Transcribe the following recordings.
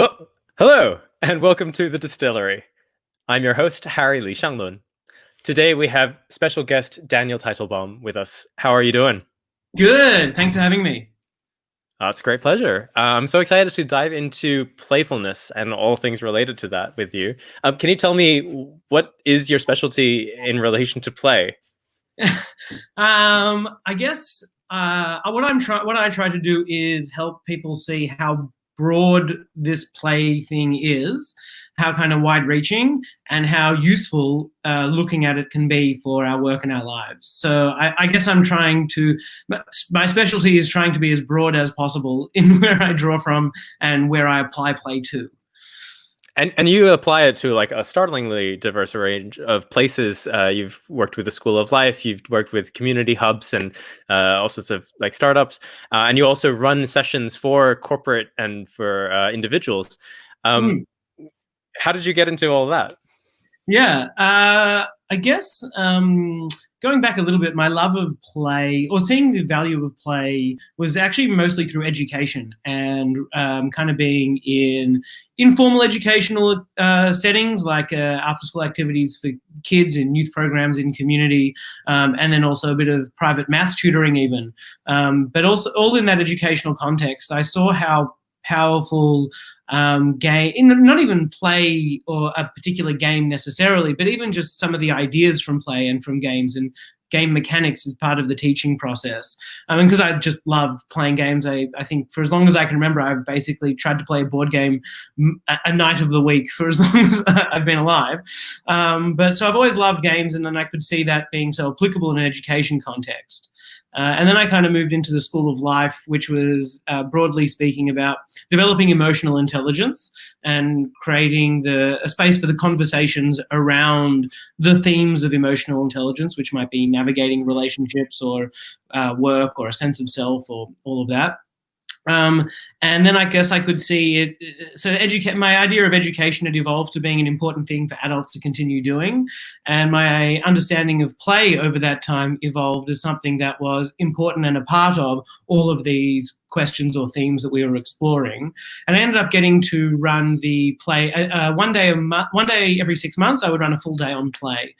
Oh, hello, and welcome to the Distillery. I'm your host, Harry Lee Shanglun. Today we have special guest Daniel Teitelbaum with us. How are you doing? Good. Thanks for having me. It's a great pleasure. I'm so excited to dive into playfulness and all things related to that with you. Can you tell me what is your specialty in relation to play? I guess what I try to do is help people see how broad this play thing is, how kind of wide-reaching, and how useful looking at it can be for our work and our lives. So I guess I'm trying to. My specialty is trying to be as broad as possible in where I draw from and where I apply play to. And you apply it to like a startlingly diverse range of places. You've worked with the School of Life, you've worked with community hubs and all sorts of like startups, and you also run sessions for corporate and for individuals. Mm. How did you get into all that? Yeah, I guess going back a little bit, my love of play or seeing the value of play was actually mostly through education and kind of being in informal educational settings like after-school activities for kids in youth programs in community, and then also a bit of private maths tutoring even. But also all in that educational context, I saw how powerful game, not even play or a particular game necessarily, but even just some of the ideas from play and from games and game mechanics is part of the teaching process. Because I just love playing games. I think for as long as I can remember, I've basically tried to play a board game a night of the week for as long as I've been alive. But so I've always loved games, and then I could see that being so applicable in an education context. And then I kind of moved into the School of Life, which was broadly speaking about developing emotional intelligence and creating a space for the conversations around the themes of emotional intelligence, which might be navigating relationships or work or a sense of self or all of that. And then I guess I could see it. So my idea of education had evolved to being an important thing for adults to continue doing. And my understanding of play over that time evolved as something that was important and a part of all of these questions or themes that we were exploring. And I ended up getting to run the play one day every 6 months. I would run a full day on play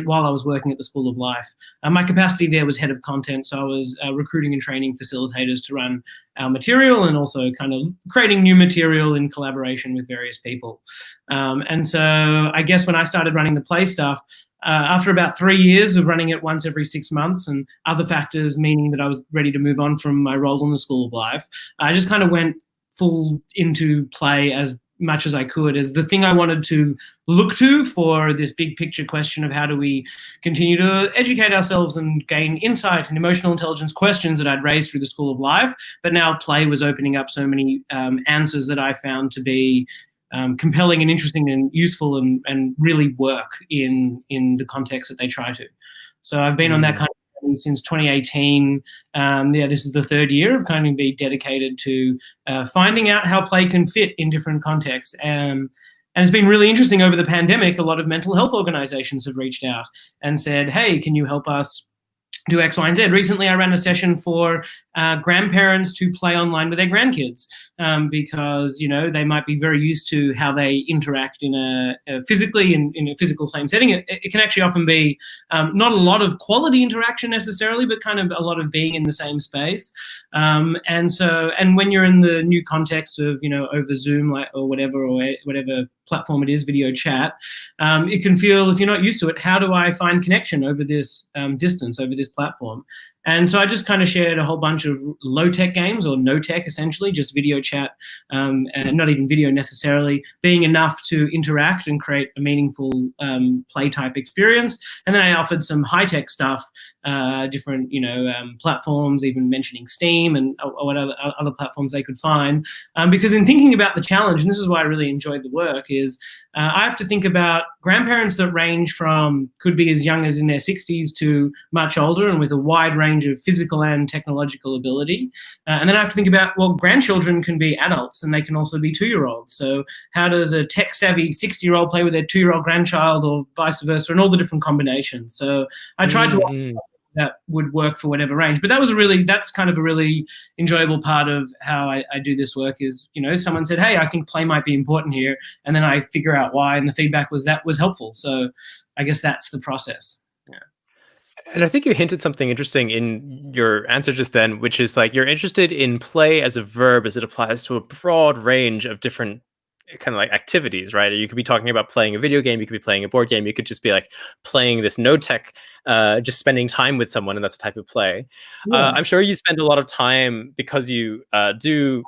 while I was working at the School of Life. My capacity there was head of content, so I was recruiting and training facilitators to run our material and also kind of creating new material in collaboration with various people. And so I guess when I started running the play stuff, after about 3 years of running it once every 6 months and other factors meaning that I was ready to move on from my role in the School of Life, I just kind of went full into play as much as I could as the thing I wanted to look to for this big picture question of how do we continue to educate ourselves and gain insight and emotional intelligence questions that I'd raised through the School of Life. But now play was opening up so many answers that I found to be compelling and interesting and useful and really work in the context that they try to. So I've been on that kind of since 2018. This is the third year of kind of being dedicated to finding out how play can fit in different contexts. And it's been really interesting over the pandemic. A lot of mental health organizations have reached out and said, hey, can you help us do X, Y, and Z. Recently, I ran a session for grandparents to play online with their grandkids because, they might be very used to how they interact in a physical same setting. It can actually often be not a lot of quality interaction necessarily, but kind of a lot of being in the same space. And when you're in the new context of, over Zoom or whatever platform it is, video chat, it can feel, if you're not used to it, how do I find connection over this distance, over this platform? And so I just kind of shared a whole bunch of low-tech games, or no-tech essentially, just video chat, and not even video necessarily, being enough to interact and create a meaningful play-type experience. And then I offered some high-tech stuff, different, platforms, even mentioning Steam and what other platforms they could find. Because in thinking about the challenge, and this is why I really enjoyed the work, is I have to think about grandparents that range from, could be as young as in their 60s to much older and with a wide range of physical and technological ability. And then I have to think about, grandchildren can be adults and they can also be 2-year-olds. So how does a tech-savvy 60-year-old play with their 2-year-old grandchild or vice versa, and all the different combinations? So I tried to that would work for whatever range. But that's kind of a really enjoyable part of how I do this work is, someone said, hey, I think play might be important here. And then I figure out why. And the feedback was that was helpful. So I guess that's the process. Yeah. And I think you hinted something interesting in your answer just then, which is like you're interested in play as a verb as it applies to a broad range of different kind of like activities, right? You could be talking about playing a video game, you could be playing a board game, you could just be like playing this no tech, just spending time with someone, and that's a type of play. Yeah. I'm sure you spend a lot of time because you do,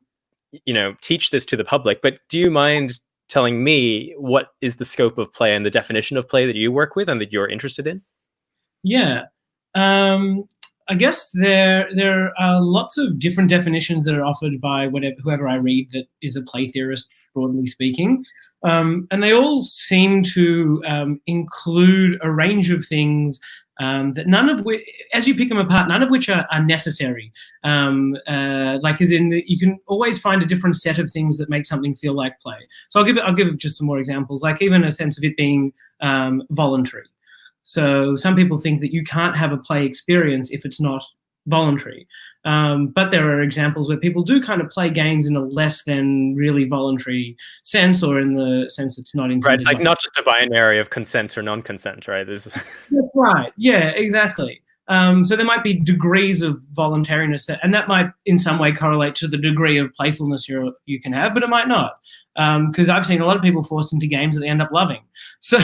teach this to the public, but do you mind telling me what is the scope of play and the definition of play that you work with and that you're interested in? Yeah. I guess there are lots of different definitions that are offered by whoever I read that is a play theorist, broadly speaking. And they all seem to include a range of things that none of which, as you pick them apart, none of which are necessary. Like as in, you can always find a different set of things that make something feel like play. So I'll give just some more examples, like even a sense of it being voluntary. So some people think that you can't have a play experience if it's not voluntary. But there are examples where people do kind of play games in a less than really voluntary sense, or in the sense it's not intended. Right, it's like not just a binary of consent or non-consent, right? That's right. Yeah, exactly. So there might be degrees of voluntariness, and that might in some way correlate to the degree of playfulness you can have, but it might not. Because I've seen a lot of people forced into games that they end up loving. So...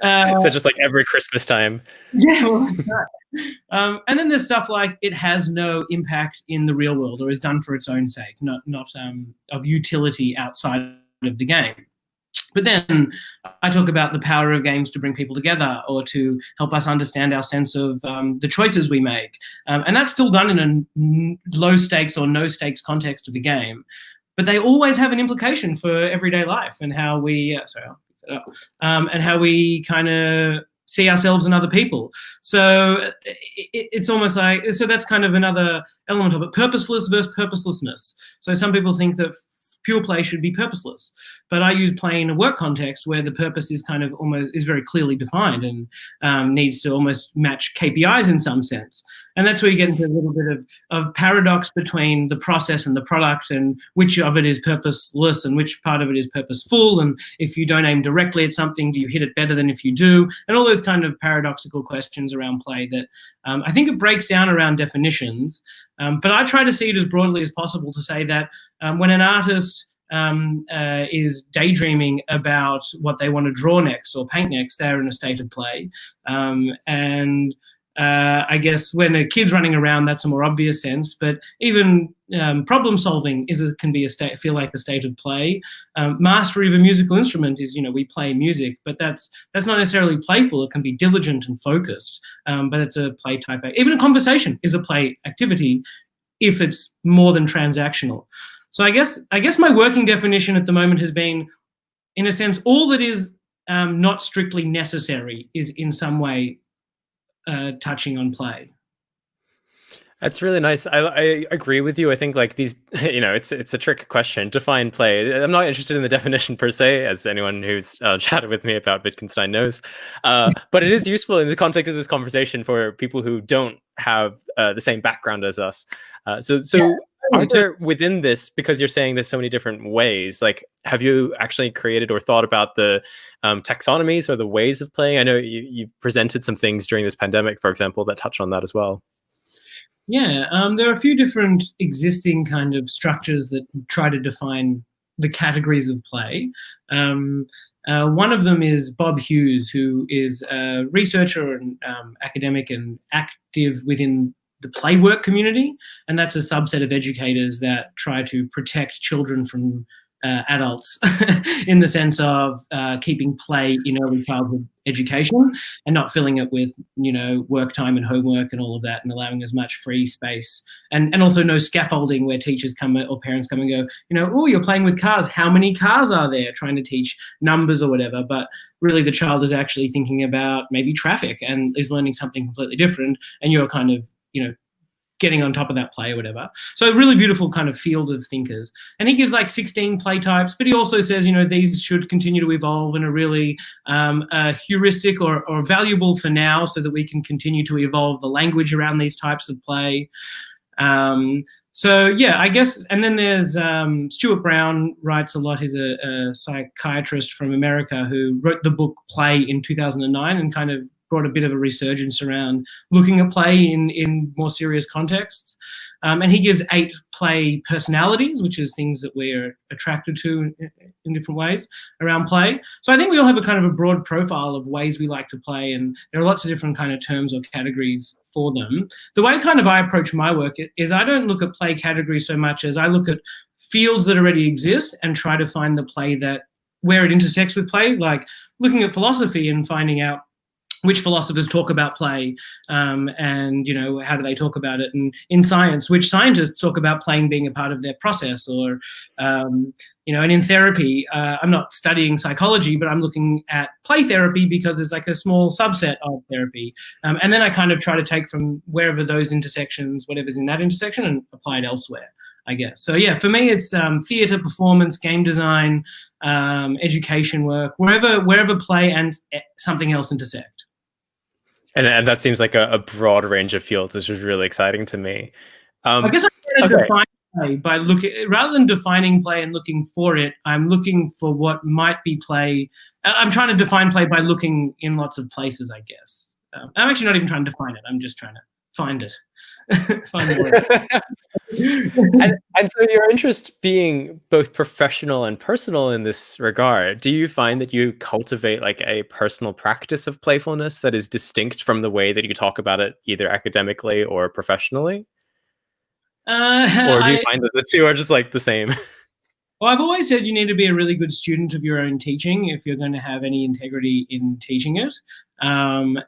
so just like every Christmas time. Yeah, well, and then there's stuff like it has no impact in the real world or is done for its own sake, not of utility outside of the game. But then I talk about the power of games to bring people together or to help us understand our sense of the choices we make. And that's still done in a low stakes or no stakes context of a game. But they always have an implication for everyday life and how we... and how we kind of see ourselves and other people. So it's almost like, so that's kind of another element of it. Purposeless versus purposelessness. So some people think that pure play should be purposeless, but I use play in a work context where the purpose is kind of almost is very clearly defined and needs to almost match KPIs in some sense. And that's where you get into a little bit of paradox between the process and the product, and which of it is purposeless and which part of it is purposeful. And if you don't aim directly at something, do you hit it better than if you do? And all those kind of paradoxical questions around play that I think it breaks down around definitions. But I try to see it as broadly as possible to say that when an artist is daydreaming about what they want to draw next or paint next, they're in a state of play. And I guess when a kid's running around, that's a more obvious sense. But even problem solving can be feel like a state of play. Mastery of a musical instrument is, we play music, but that's not necessarily playful. It can be diligent and focused, but it's a play type. Even a conversation is a play activity if it's more than transactional. So I guess my working definition at the moment has been, in a sense, all that is not strictly necessary is in some way touching on play. That's really nice. I agree with you. I think like these, it's a trick question. Define play. I'm not interested in the definition per se, as anyone who's chatted with me about Wittgenstein knows. But it is useful in the context of this conversation for people who don't have the same background as us. So are there within this, because you're saying there's so many different ways, like have you actually created or thought about the taxonomies or the ways of playing? I know you've presented some things during this pandemic, for example, that touch on that as well. Yeah, there are a few different existing kind of structures that try to define the categories of play. One of them is Bob Hughes, who is a researcher and academic and active within the play work community, and that's a subset of educators that try to protect children from adults in the sense of keeping play in early childhood education and not filling it with, work time and homework and all of that, and allowing as much free space and also no scaffolding where teachers come or parents come and go, oh, you're playing with cars. How many cars are there? Trying to teach numbers or whatever. But really the child is actually thinking about maybe traffic and is learning something completely different. And you're kind of, getting on top of that play or whatever. So a really beautiful kind of field of thinkers. And he gives like 16 play types, but he also says, these should continue to evolve and are really heuristic or valuable for now so that we can continue to evolve the language around these types of play. So yeah, I guess, and then there's Stuart Brown writes a lot. He's a psychiatrist from America who wrote the book Play in 2009 and kind of brought a bit of a resurgence around looking at play in more serious contexts. And he gives 8 play personalities, which is things that we're attracted to in different ways around play. So I think we all have a kind of a broad profile of ways we like to play, and there are lots of different kind of terms or categories for them. The way kind of I approach my work is I don't look at play categories so much as I look at fields that already exist and try to find the play that where it intersects with play, like looking at philosophy and finding out which philosophers talk about play, and how do they talk about it, and in science, which scientists talk about playing being a part of their process, or and in therapy, I'm not studying psychology, but I'm looking at play therapy because it's like a small subset of therapy, and then I kind of try to take from wherever those intersections, whatever's in that intersection, and apply it elsewhere, I guess. So yeah, for me, it's theatre, performance, game design, education work, wherever play and something else intersect. And that seems like a broad range of fields, which is really exciting to me. I guess I'm going to define play by rather than defining play and looking for it, I'm looking for what might be play. I'm trying to define play by looking in lots of places, I guess. I'm actually not even trying to define it. I'm just trying to find it. Find the word. and so your interest being both professional and personal in this regard, do you find that you cultivate like a personal practice of playfulness that is distinct from the way that you talk about it either academically or professionally? Or do you find that the two are just like the same? Well, I've always said you need to be a really good student of your own teaching if you're going to have any integrity in teaching it. And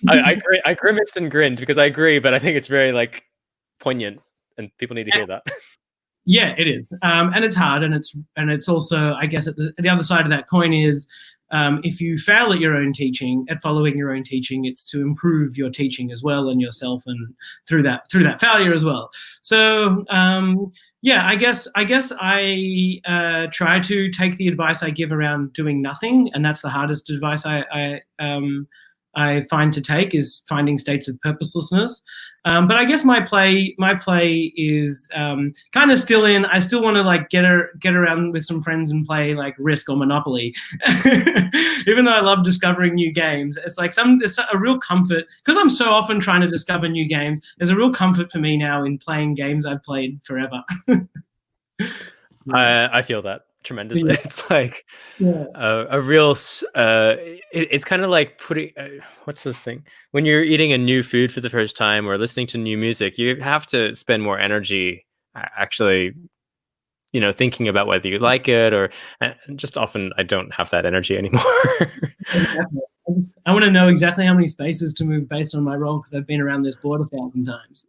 I grimaced and grinned because I agree, but I think it's very like poignant, and people need to hear that. Yeah, it is, and it's hard, and it's also, I guess, at the other side of that coin is if you fail at your own teaching, at following your own teaching, it's to improve your teaching as well and yourself, and through that failure as well. So yeah, I guess I try to take the advice I give around doing nothing, and that's the hardest advice I find to take, is finding states of purposelessness. But I guess my play is kind of still in. I still want to like get around with some friends and play like Risk or Monopoly. Even though I love discovering new games, it's like there's a real comfort, because I'm so often trying to discover new games. There's a real comfort for me now in playing games I've played forever. I feel that tremendously. Yeah. It's like a real it's kind of like putting what's the thing, when you're eating a new food for the first time or listening to new music, you have to spend more energy actually thinking about whether you like it, or just often I don't have that energy anymore. I want to know exactly how many spaces to move based on my role, because I've been around this board 1,000 times.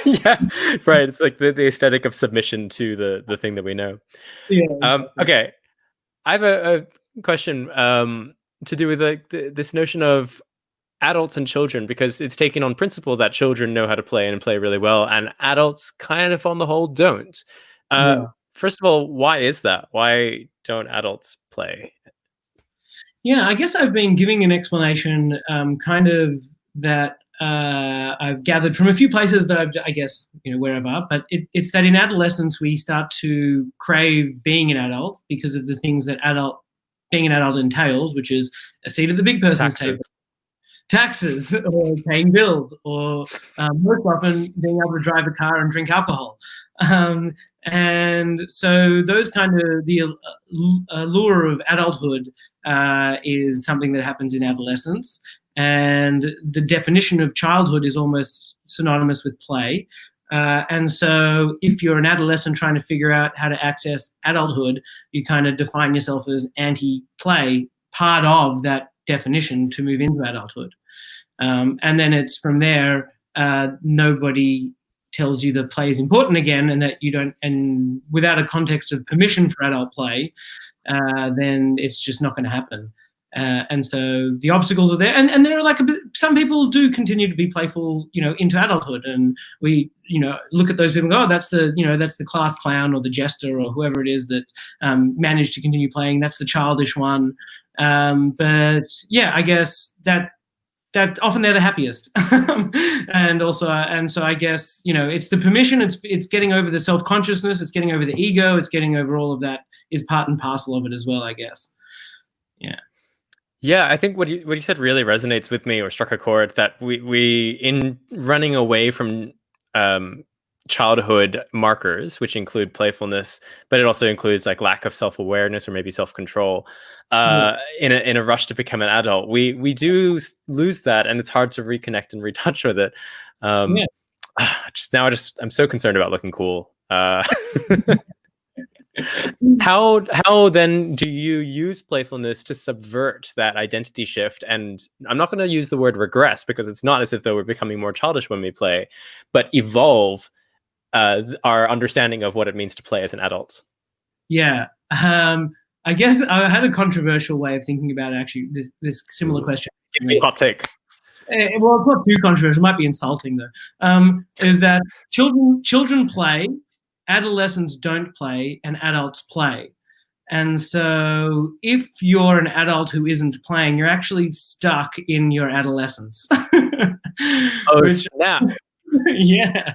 Yeah, right. It's like the aesthetic of submission to the thing that we know. Yeah. Okay, I have a question to do with this notion of adults and children, because it's taken on principle that children know how to play and play really well, and adults kind of on the whole don't. First of all, why is that? Why don't adults play? Yeah, I guess I've been giving an explanation kind of that I've gathered from a few places that I guess, wherever, but it's that in adolescence we start to crave being an adult because of the things that being an adult entails, which is a seat at the big person's table. Taxes, or paying bills, or most often being able to drive a car and drink alcohol. And so those kind of, the allure of adulthood is something that happens in adolescence. And the definition of childhood is almost synonymous with play. And so if you're an adolescent trying to figure out how to access adulthood, you kind of define yourself as anti-play, part of that definition to move into adulthood. And then it's from there, nobody tells you that play is important again, and that you don't, and without a context of permission for adult play, then it's just not going to happen. And so the obstacles are there, and there are like some people do continue to be playful, into adulthood, and we, look at those people and go, oh, that's the class clown or the jester or whoever it is that managed to continue playing. That's the childish one. But yeah, I guess that often they're the happiest. And so I guess, it's the permission, it's getting over the self-consciousness, it's getting over the ego, it's getting over all of that is part and parcel of it as well, I guess. Yeah, I think what you said really resonates with me, or struck a chord, that we in running away from childhood markers, which include playfulness, but it also includes like lack of self-awareness or maybe self-control, in a rush to become an adult, we do lose that, and it's hard to reconnect and retouch with it. I'm so concerned about looking cool. How then do you use playfulness to subvert that identity shift? And I'm not going to use the word regress, because it's not as if though we're becoming more childish when we play, but evolve our understanding of what it means to play as an adult. Yeah. I guess I had a controversial way of thinking about it, actually, this similar question. Give me a hot take. Well, it's not too controversial. It might be insulting, though. Is that children play, adolescents don't play, and adults play. And so if you're an adult who isn't playing, you're actually stuck in your adolescence. Snap. Yeah.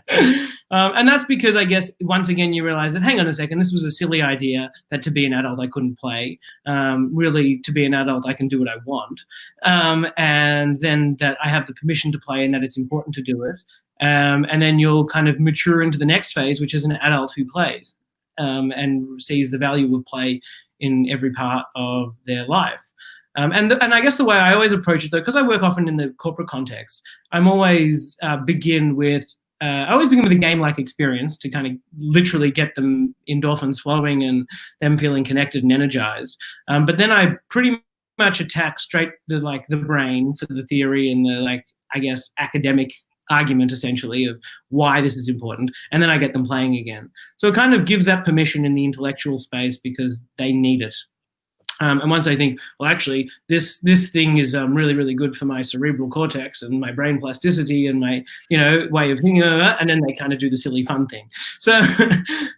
And that's because, I guess, once again, you realize that, hang on a second, this was a silly idea, that to be an adult I couldn't play. Really, to be an adult I can do what I want. And then that I have the permission to play, and that it's important to do it. And then you'll kind of mature into the next phase, which is an adult who plays and sees the value of play in every part of their life. And I guess the way I always approach it, though, because I work often in the corporate context, I'm always begin with a game-like experience to kind of literally get them endorphins flowing and them feeling connected and energized. But then I pretty much attack straight the brain for the theory and the academic argument, essentially, of why this is important, and then I get them playing again. So it kind of gives that permission in the intellectual space because they need it. And once I think, well, actually, this thing is really, really good for my cerebral cortex and my brain plasticity and my, way of thinking, and then they kind of do the silly fun thing. So,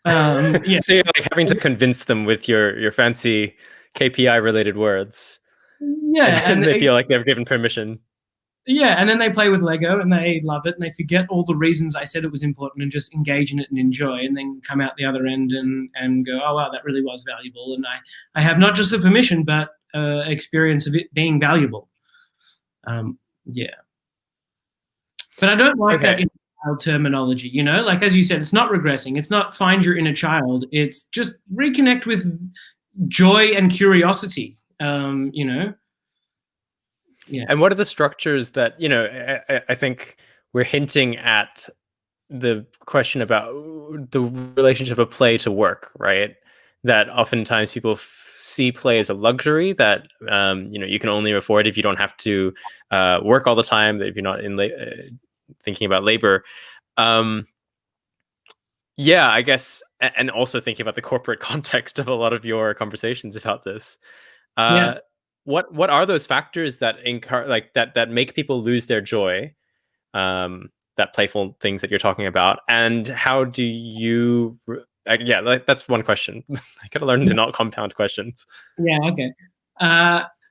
yeah. So you're like having to convince them with your fancy KPI-related words. Yeah, and they feel like they've given permission. Yeah, and then they play with Lego and they love it and they forget all the reasons I said it was important and just engage in it and enjoy, and then come out the other end and go, oh, wow, that really was valuable. And I have not just the permission, but experience of it being valuable. Yeah. But I don't like that inner child terminology, like, as you said, it's not regressing. It's not find your inner child. It's just reconnect with joy and curiosity, Yeah. And what are the structures that, I think we're hinting at the question about the relationship of play to work, right? That oftentimes people see play as a luxury that, you can only afford if you don't have to work all the time, that if you're not thinking about labor. Yeah, I guess, and also thinking about the corporate context of a lot of your conversations about this. Yeah. What are those factors that that make people lose their joy? That playful things that you're talking about, and how do you? That's one question. I gotta learn to not compound questions. Yeah. Okay.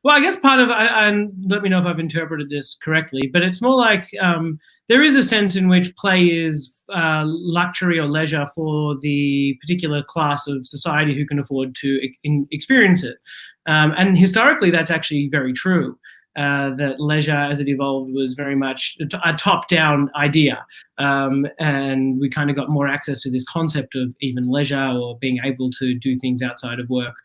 Well, I guess part of and let me know if I've interpreted this correctly, but it's more like there is a sense in which play is luxury or leisure for the particular class of society who can afford to experience it. And historically, that's actually very true. That leisure, as it evolved, was very much a top-down idea. And we kind of got more access to this concept of even leisure or being able to do things outside of work,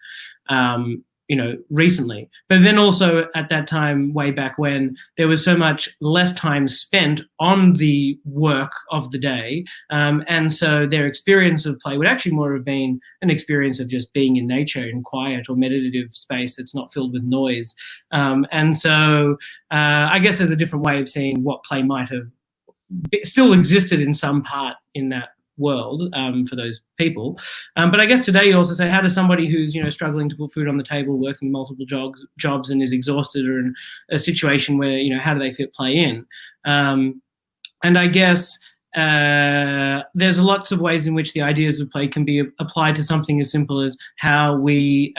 recently. But then also at that time, way back when, there was so much less time spent on the work of the day. And so their experience of play would actually more have been an experience of just being in nature, in quiet or meditative space that's not filled with noise. And so I guess there's a different way of seeing what play might have still existed in some part in that world for those people. But I guess today you also say, how does somebody who's struggling to put food on the table, working multiple jobs and is exhausted, or in a situation where how do they fit play in? And I guess there's lots of ways in which the ideas of play can be applied to something as simple as how we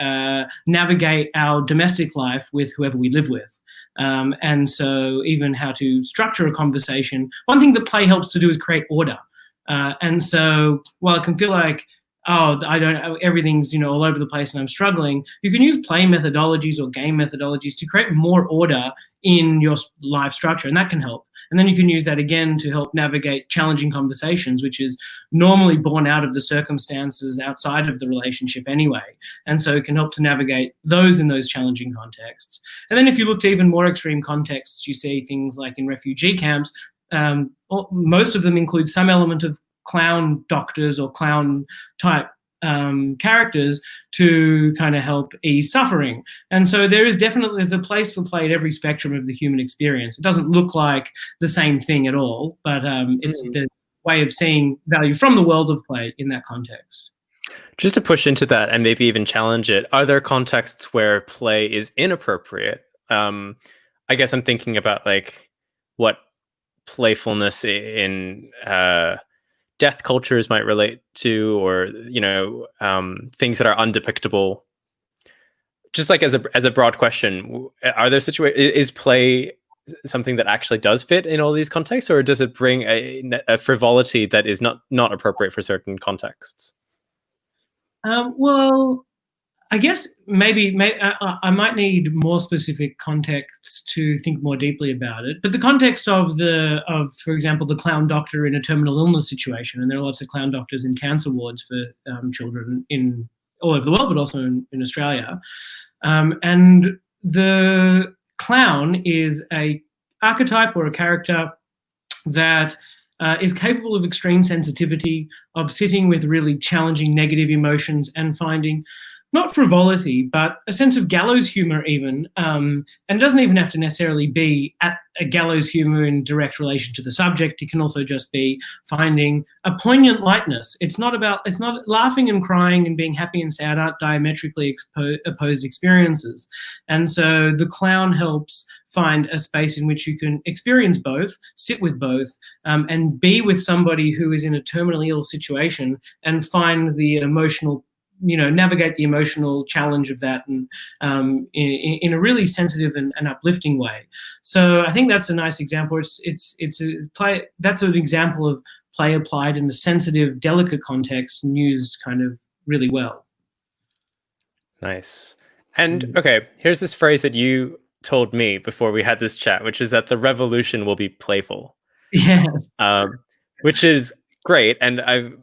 navigate our domestic life with whoever we live with. And so even how to structure a conversation. One thing that play helps to do is create order. And so while it can feel like, everything's all over the place and I'm struggling, you can use play methodologies or game methodologies to create more order in your life structure, and that can help. And then you can use that again to help navigate challenging conversations, which is normally born out of the circumstances outside of the relationship anyway. And so it can help to navigate those in those challenging contexts. And then if you look to even more extreme contexts, you see things like in refugee camps, most of them include some element of clown doctors or clown type characters to kind of help ease suffering. And so there's a place for play at every spectrum of the human experience. It doesn't look like the same thing at all, but it's a way of seeing value from the world of play in that context. Just to push into that and maybe even challenge it, are there contexts where play is inappropriate? I guess I'm thinking about like what playfulness in death cultures might relate to, or things that are undepictable. Just like as a broad question, are there is play something that actually does fit in all these contexts, or does it bring a frivolity that is not appropriate for certain contexts? Well, I guess maybe I might need more specific context to think more deeply about it. But the context of for example, the clown doctor in a terminal illness situation, and there are lots of clown doctors in cancer wards for children in all over the world, but also in Australia. And the clown is a archetype or a character that is capable of extreme sensitivity, of sitting with really challenging negative emotions and finding not frivolity, but a sense of gallows humor even. And it doesn't even have to necessarily be at a gallows humor in direct relation to the subject. It can also just be finding a poignant lightness. It's not laughing and crying and being happy and sad aren't diametrically opposed experiences. And so the clown helps find a space in which you can experience both, sit with both, and be with somebody who is in a terminally ill situation and find the emotional, navigate the emotional challenge of that, and in a really sensitive and uplifting way. So I think that's a nice example. It's a play. That's an example of play applied in a sensitive, delicate context and used kind of really well. Nice. And okay, here's this phrase that you told me before we had this chat, which is that the revolution will be playful. Yes. Which is great. And I've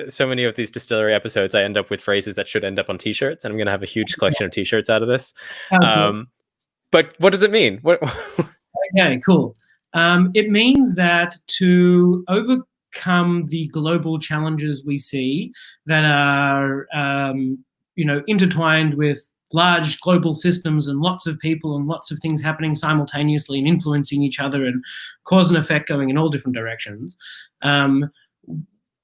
so many of these Distillery episodes, I end up with phrases that should end up on t-shirts, and I'm going to have a huge collection of t-shirts out of this. But what does it mean? Okay, cool. It means that to overcome the global challenges we see that are, intertwined with large global systems and lots of people and lots of things happening simultaneously and influencing each other and cause and effect going in all different directions.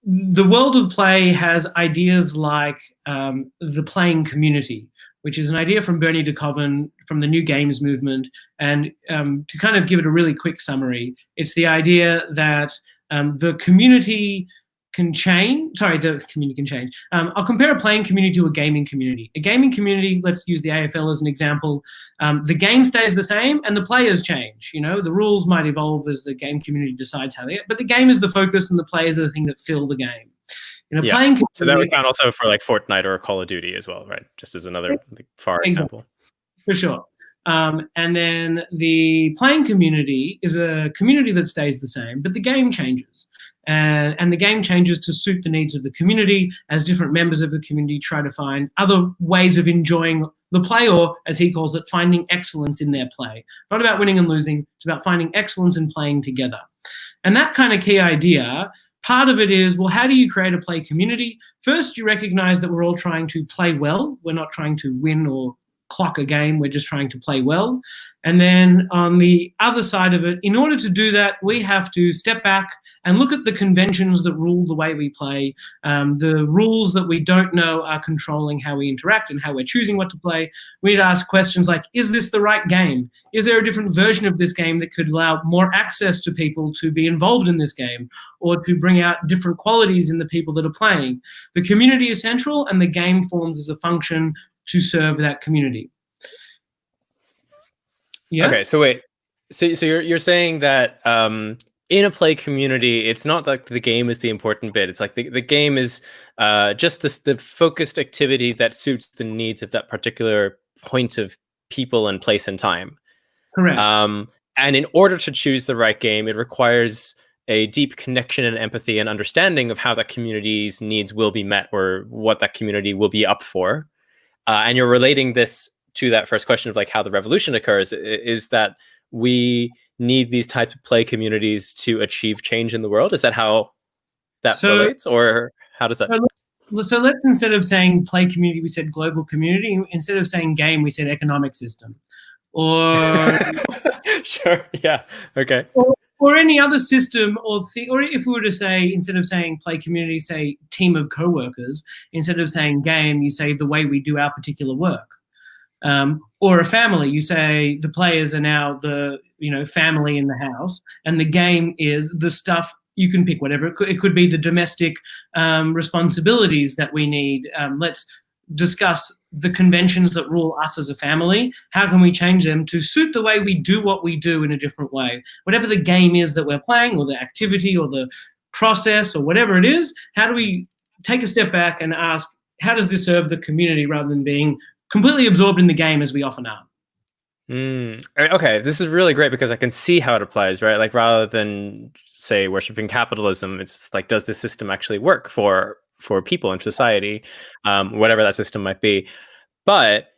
The world of play has ideas like the playing community, which is an idea from Bernie de Koven from the New Games movement. And to kind of give it a really quick summary, it's the idea that the community can change. Sorry, the community can change. I'll compare a playing community to a gaming community. A gaming community, let's use the AFL as an example. The game stays the same and the players change. The rules might evolve as the game community decides how they get, but the game is the focus and the players are the thing that fill the game. Playing community, so that would count also for like Fortnite or Call of Duty as well, right? Just as another far example. For sure. And then the playing community is a community that stays the same, but the game changes. And the game changes to suit the needs of the community as different members of the community try to find other ways of enjoying the play, or, as he calls it, finding excellence in their play. Not about winning and losing, it's about finding excellence in playing together. And that kind of key idea, part of it is, well, how do you create a play community? First, you recognize that we're all trying to play well. We're not trying to win or clock a game. We're just trying to play well. And then on the other side of it, in order to do that, we have to step back and look at the conventions that rule the way we play. The rules that we don't know are controlling how we interact and how we're choosing what to play. We need to ask questions like, is this the right game? Is there a different version of this game that could allow more access to people to be involved in this game, or to bring out different qualities in the people that are playing? The community is central, and the game forms as a function to serve that community. Yeah. Okay, so wait, so you're saying that in a play community, it's not like the game is the important bit. It's like the game is just the focused activity that suits the needs of that particular point of people and place and time. Correct. And in order to choose the right game, it requires a deep connection and empathy and understanding of how that community's needs will be met, or what that community will be up for. And you're relating this to that first question of like how the revolution occurs, is that we need these types of play communities to achieve change in the world. Is that how that relates, or how does that? So let's, instead of saying play community, we said global community. Instead of saying game, we said economic system. Or sure, yeah, okay. Or any other system, or if we were to say, instead of saying play community, say team of co-workers. Instead of saying game, you say the way we do our particular work. Or a family, you say the players are now the family in the house, and the game is the stuff. You can pick whatever. It could be the domestic responsibilities that we need. Let's discuss the conventions that rule us as a family. How can we change them to suit the way we do what we do in a different way? Whatever the game is that we're playing, or the activity, or the process, or whatever it is, how do we take a step back and ask, how does this serve the community, rather than being completely absorbed in the game as we often are? Okay, this is really great, because I can see how it applies, right? Like, rather than say worshiping capitalism, it's like, does this system actually work for people in society, whatever that system might be? But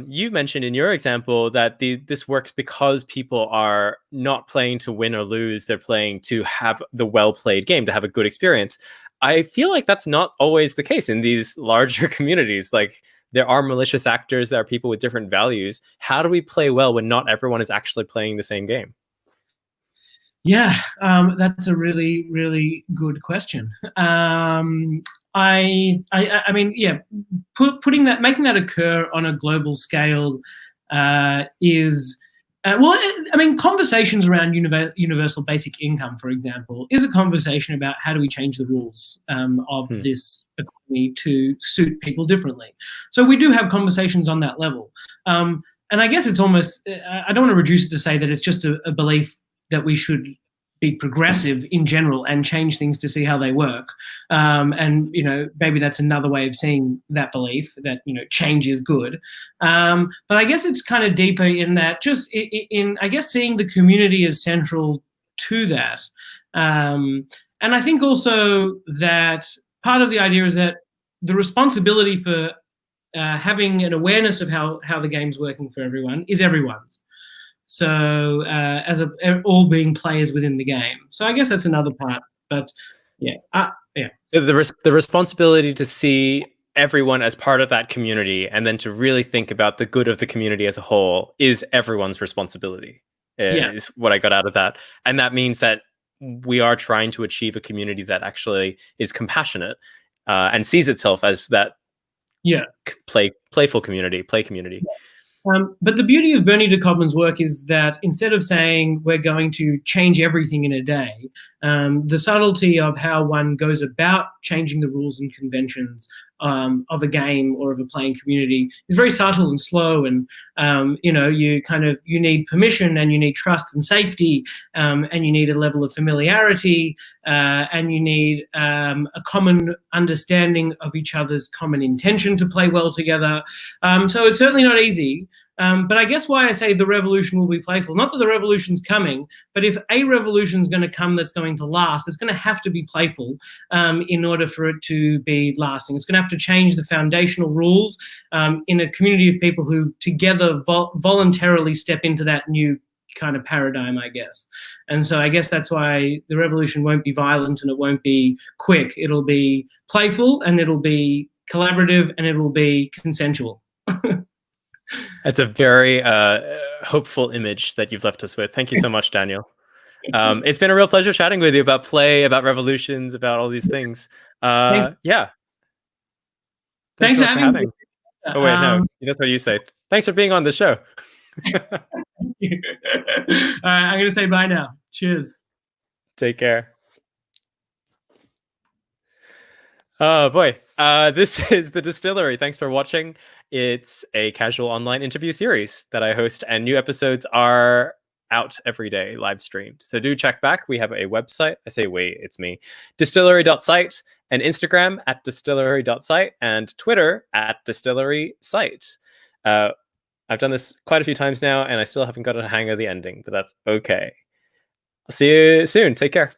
you mentioned in your example that this works because people are not playing to win or lose; they're playing to have the well-played game, to have a good experience. I feel like that's not always the case in these larger communities. Like, there are malicious actors, there are people with different values. How do we play well when not everyone is actually playing the same game? Yeah, that's a really, really good question. I mean, yeah, making that occur on a global scale is. Conversations around universal basic income, for example, is a conversation about how do we change the rules of this economy to suit people differently. So we do have conversations on that level. And I guess it's almost, I don't want to reduce it to say that it's just a belief that we should be progressive in general and change things to see how they work. And maybe that's another way of seeing that belief, that change is good. But I guess it's kind of deeper in that, just in I guess seeing the community as central to that. And I think also that part of the idea is that the responsibility for having an awareness of how the game's working for everyone is everyone's. So all being players within the game. So I guess that's another part. But yeah. So the responsibility to see everyone as part of that community, and then to really think about the good of the community as a whole, is everyone's responsibility. Is what I got out of that. And that means that we are trying to achieve a community that actually is compassionate and sees itself as that playful community, play community. Yeah. But the beauty of Bernie de Cobman's work is that instead of saying we're going to change everything in a day, the subtlety of how one goes about changing the rules and conventions of a game or of a playing community is very subtle and slow. And, you need permission, and you need trust and safety, and you need a level of familiarity, and you need a common understanding of each other's common intention to play well together. So it's certainly not easy. But I guess why I say the revolution will be playful, not that the revolution's coming, but if a revolution's going to come that's going to last, it's going to have to be playful in order for it to be lasting. It's going to have to change the foundational rules in a community of people who together voluntarily step into that new kind of paradigm, I guess. And so I guess that's why the revolution won't be violent, and it won't be quick. It'll be playful, and it'll be collaborative, and it'll be consensual. That's a very hopeful image that you've left us with. Thank you so much, Daniel. It's been a real pleasure chatting with you about play, about revolutions, about all these things. Thanks. Yeah, thanks Thanks so for much for having me. having. Oh wait, no, that's what you say. Thanks for being on the show. All right, I'm gonna say bye now. Cheers. Take care. Oh boy, this is the Distillery. Thanks for watching. It's a casual online interview series that I host, and new episodes are out every day, live streamed. So do check back. We have a website. I say we, it's me. Distillery.site, and Instagram at distillery.site, and Twitter at distillery.site. I've done this quite a few times now, and I still haven't gotten a hang of the ending, but that's okay. I'll see you soon. Take care.